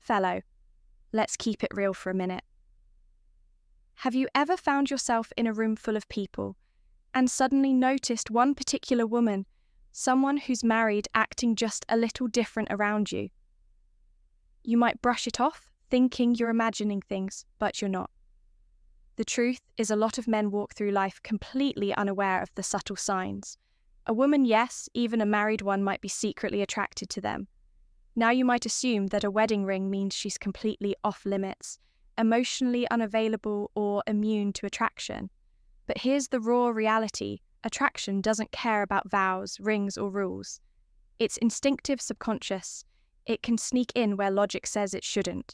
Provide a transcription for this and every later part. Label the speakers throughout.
Speaker 1: Fellow, let's keep it real for a minute. Have you ever found yourself in a room full of people and suddenly noticed one particular woman, someone who's married, acting just a little different around you? You might brush it off, thinking you're imagining things, but you're not. The truth is a lot of men walk through life completely unaware of the subtle signs. A woman, yes, even a married one, might be secretly attracted to them. Now you might assume that a wedding ring means she's completely off limits, emotionally unavailable or immune to attraction. But here's the raw reality. Attraction doesn't care about vows, rings or rules. It's instinctive, subconscious. It can sneak in where logic says it shouldn't.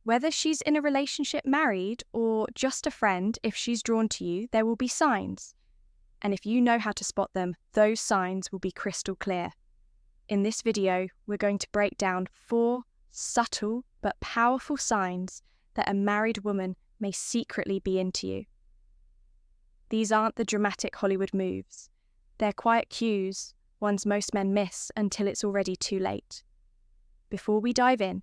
Speaker 1: Whether she's in a relationship, married, or just a friend, if she's drawn to you, there will be signs. And if you know how to spot them, those signs will be crystal clear. In this video, we're going to break down 4 subtle but powerful signs that a married woman may secretly be into you. These aren't the dramatic Hollywood moves. They're quiet cues, ones most men miss until it's already too late. Before we dive in,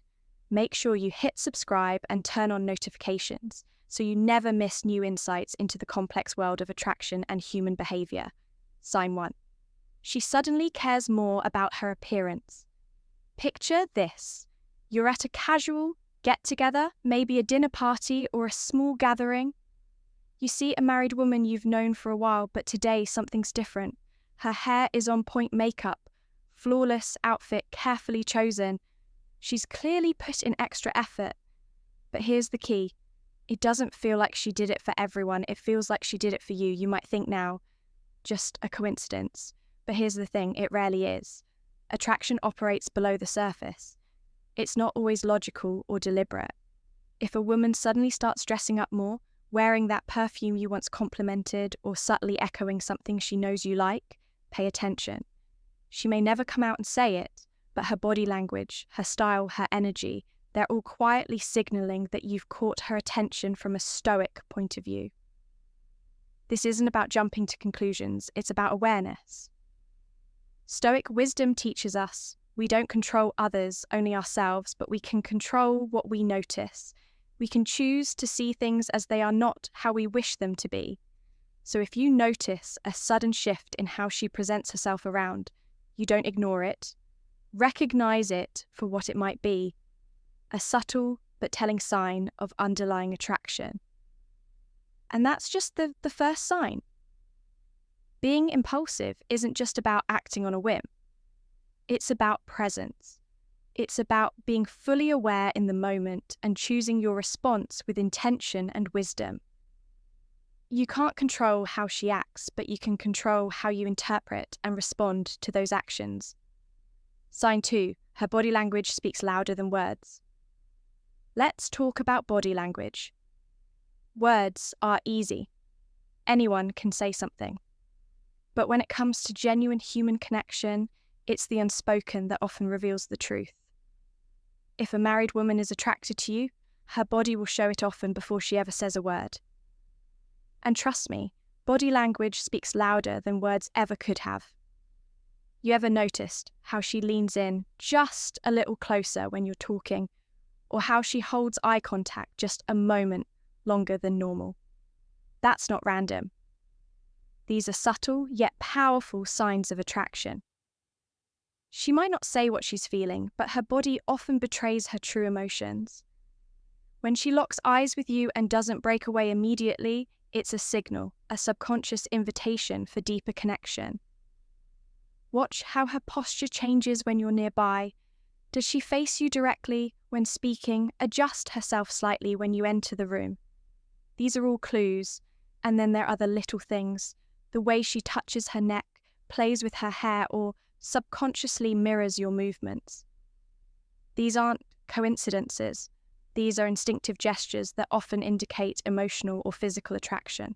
Speaker 1: make sure you hit subscribe and turn on notifications so you never miss new insights into the complex world of attraction and human behavior. Sign 1. She suddenly cares more about her appearance. Picture this. You're at a casual get-together, maybe a dinner party or a small gathering. You see a married woman you've known for a while, but today something's different. Her hair is on point makeup, flawless outfit carefully chosen. She's clearly put in extra effort. But here's the key. It doesn't feel like she did it for everyone. It feels like she did it for you. You might think now, just a coincidence. But here's the thing, it rarely is. Attraction operates below the surface. It's not always logical or deliberate. If a woman suddenly starts dressing up more, wearing that perfume you once complimented, or subtly echoing something she knows you like, pay attention. She may never come out and say it, but her body language, her style, her energy, they're all quietly signaling that you've caught her attention from a Stoic point of view. This isn't about jumping to conclusions, it's about awareness. Stoic wisdom teaches us we don't control others, only ourselves, but we can control what we notice. We can choose to see things as they are, not how we wish them to be. So if you notice a sudden shift in how she presents herself around, you don't ignore it. Recognize it for what it might be, a subtle but telling sign of underlying attraction. And that's just the first sign. Being impulsive isn't just about acting on a whim. It's about presence. It's about being fully aware in the moment and choosing your response with intention and wisdom. You can't control how she acts, but you can control how you interpret and respond to those actions. Sign 2. Her body language speaks louder than words. Let's talk about body language. Words are easy. Anyone can say something. But when it comes to genuine human connection, it's the unspoken that often reveals the truth. If a married woman is attracted to you, her body will show it often before she ever says a word. And trust me, body language speaks louder than words ever could have. You ever noticed how she leans in just a little closer when you're talking, or how she holds eye contact just a moment longer than normal? That's not random. These are subtle yet powerful signs of attraction. She might not say what she's feeling, but her body often betrays her true emotions. When she locks eyes with you and doesn't break away immediately, it's a signal, a subconscious invitation for deeper connection. Watch how her posture changes when you're nearby. Does she face you directly when speaking? Adjust herself slightly when you enter the room. These are all clues. And then there are the little things. The way she touches her neck, plays with her hair, or subconsciously mirrors your movements. These aren't coincidences. These are instinctive gestures that often indicate emotional or physical attraction.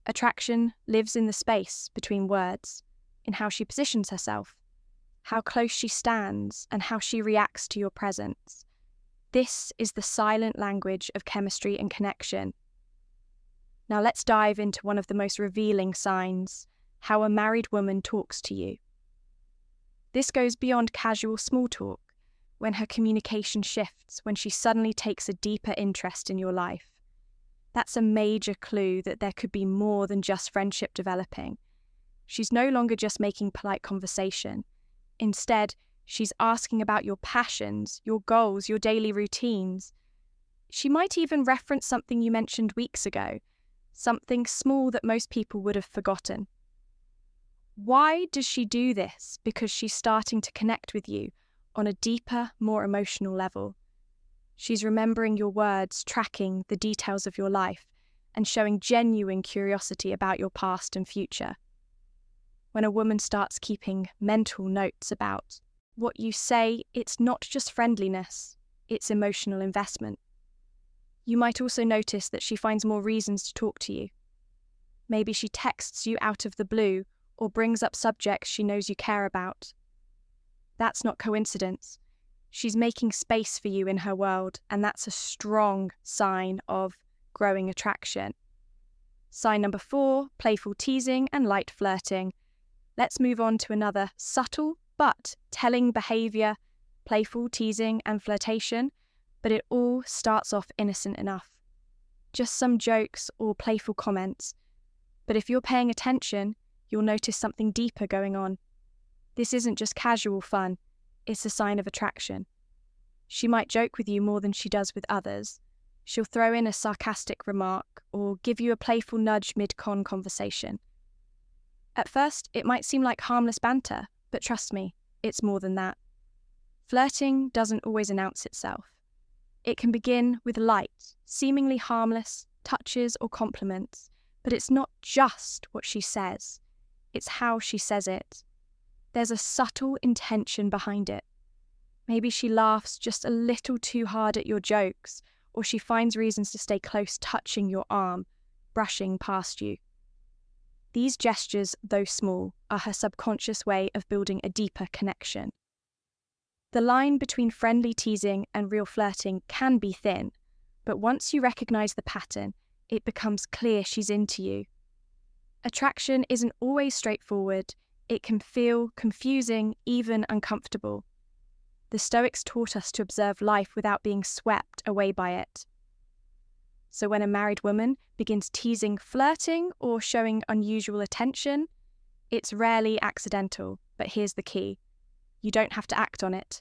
Speaker 1: Attraction lives in the space between words, in how she positions herself, how close she stands, and how she reacts to your presence. This is the silent language of chemistry and connection. Now let's dive into one of the most revealing signs, how a married woman talks to you. This goes beyond casual small talk. when her communication shifts, when she suddenly takes a deeper interest in your life. That's a major clue that there could be more than just friendship developing. She's no longer just making polite conversation. Instead, she's asking about your passions, your goals, your daily routines. She might even reference something you mentioned weeks ago, something small that most people would have forgotten. Why does she do this? Because she's starting to connect with you on a deeper, more emotional level. She's remembering your words, tracking the details of your life, and showing genuine curiosity about your past and future. When a woman starts keeping mental notes about what you say, it's not just friendliness, it's emotional investment. You might also notice that she finds more reasons to talk to you. Maybe she texts you out of the blue or brings up subjects she knows you care about. That's not coincidence. She's making space for you in her world, and that's a strong sign of growing attraction. Sign number 4, playful teasing and light flirting. Let's move on to another subtle but telling behaviour, playful teasing and flirtation, but it all starts off innocent enough. Just some jokes or playful comments. But if you're paying attention, you'll notice something deeper going on. This isn't just casual fun, it's a sign of attraction. She might joke with you more than she does with others. She'll throw in a sarcastic remark or give you a playful nudge mid-con conversation. At first, it might seem like harmless banter, but trust me, it's more than that. Flirting doesn't always announce itself. It can begin with light, seemingly harmless touches or compliments, but it's not just what she says, it's how she says it. There's a subtle intention behind it. Maybe she laughs just a little too hard at your jokes, or she finds reasons to stay close, touching your arm, brushing past you. These gestures, though small, are her subconscious way of building a deeper connection. The line between friendly teasing and real flirting can be thin, but once you recognize the pattern, it becomes clear she's into you. Attraction isn't always straightforward. It can feel confusing, even uncomfortable. The Stoics taught us to observe life without being swept away by it. So when a married woman begins teasing, flirting, or showing unusual attention, it's rarely accidental, but here's the key. You don't have to act on it.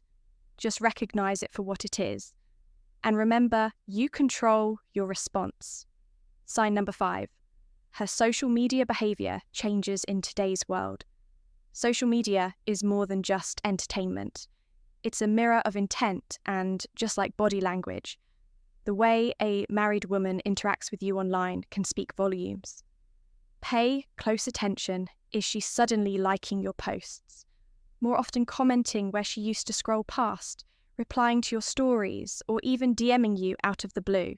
Speaker 1: Just recognize it for what it is. And remember, you control your response. Sign number 5. Her social media behavior changes in today's world. Social media is more than just entertainment. It's a mirror of intent and, just like body language, the way a married woman interacts with you online can speak volumes. Pay close attention. Is she suddenly liking your posts? More often commenting where she used to scroll past, replying to your stories, or even DMing you out of the blue?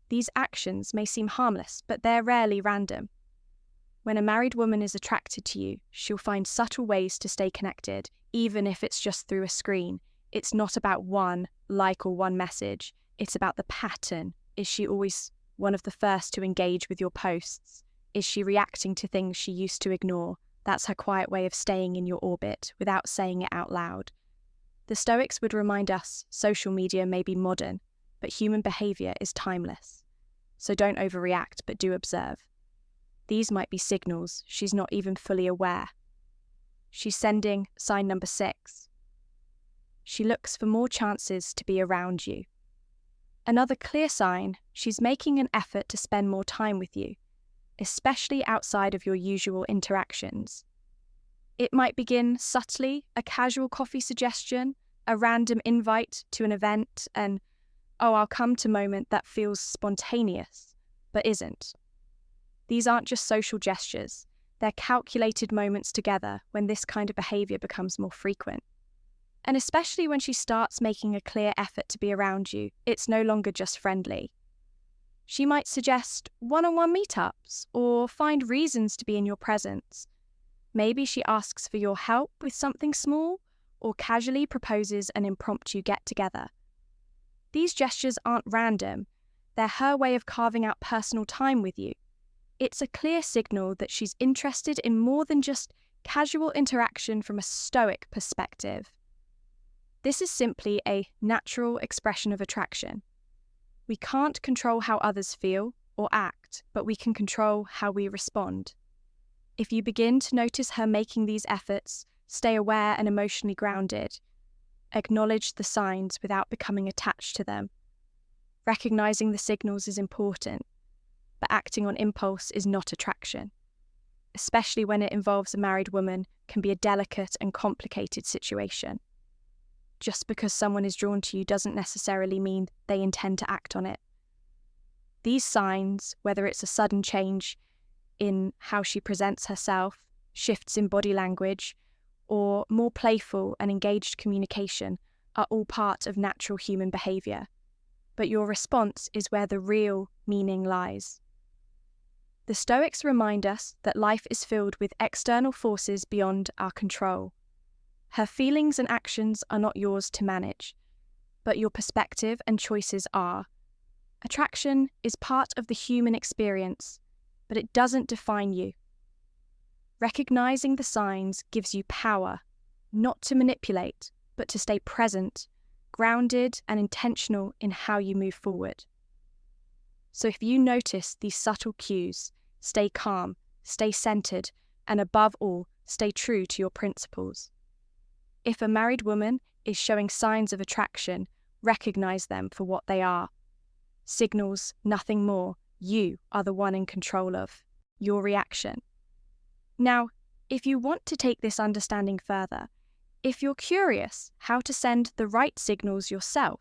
Speaker 1: These actions may seem harmless, but they're rarely random. When a married woman is attracted to you, she'll find subtle ways to stay connected, even if it's just through a screen. It's not about one like or one message. It's about the pattern. Is she always one of the first to engage with your posts? Is she reacting to things she used to ignore? That's her quiet way of staying in your orbit without saying it out loud. The Stoics would remind us social media may be modern, but human behaviour is timeless. So don't overreact, but do observe. These might be signals she's not even fully aware. She's sending sign number 6. She looks for more chances to be around you. Another clear sign, she's making an effort to spend more time with you, especially outside of your usual interactions. It might begin subtly, a casual coffee suggestion, a random invite to an event, an "oh, I'll come to" moment that feels spontaneous, but isn't. These aren't just social gestures, they're calculated moments together when this kind of behaviour becomes more frequent. And especially when she starts making a clear effort to be around you, it's no longer just friendly. She might suggest one-on-one meetups or find reasons to be in your presence. Maybe she asks for your help with something small or casually proposes an impromptu get-together. These gestures aren't random. They're her way of carving out personal time with you. It's a clear signal that she's interested in more than just casual interaction from a Stoic perspective. This is simply a natural expression of attraction. We can't control how others feel or act, but we can control how we respond. If you begin to notice her making these efforts, stay aware and emotionally grounded. Acknowledge the signs without becoming attached to them. Recognizing the signals is important, but acting on impulse is not attraction. Especially when it involves a married woman, can be a delicate and complicated situation. Just because someone is drawn to you doesn't necessarily mean they intend to act on it. These signs, whether it's a sudden change in how she presents herself, shifts in body language, or more playful and engaged communication, are all part of natural human behaviour. But your response is where the real meaning lies. The Stoics remind us that life is filled with external forces beyond our control. Her feelings and actions are not yours to manage, but your perspective and choices are. Attraction is part of the human experience, but it doesn't define you. Recognizing the signs gives you power, not to manipulate, but to stay present, grounded and intentional in how you move forward. So if you notice these subtle cues, stay calm, stay centered, and above all, stay true to your principles. If a married woman is showing signs of attraction, recognize them for what they are. Signals, nothing more. You are the one in control of your reaction. Now, if you want to take this understanding further, if you're curious how to send the right signals yourself,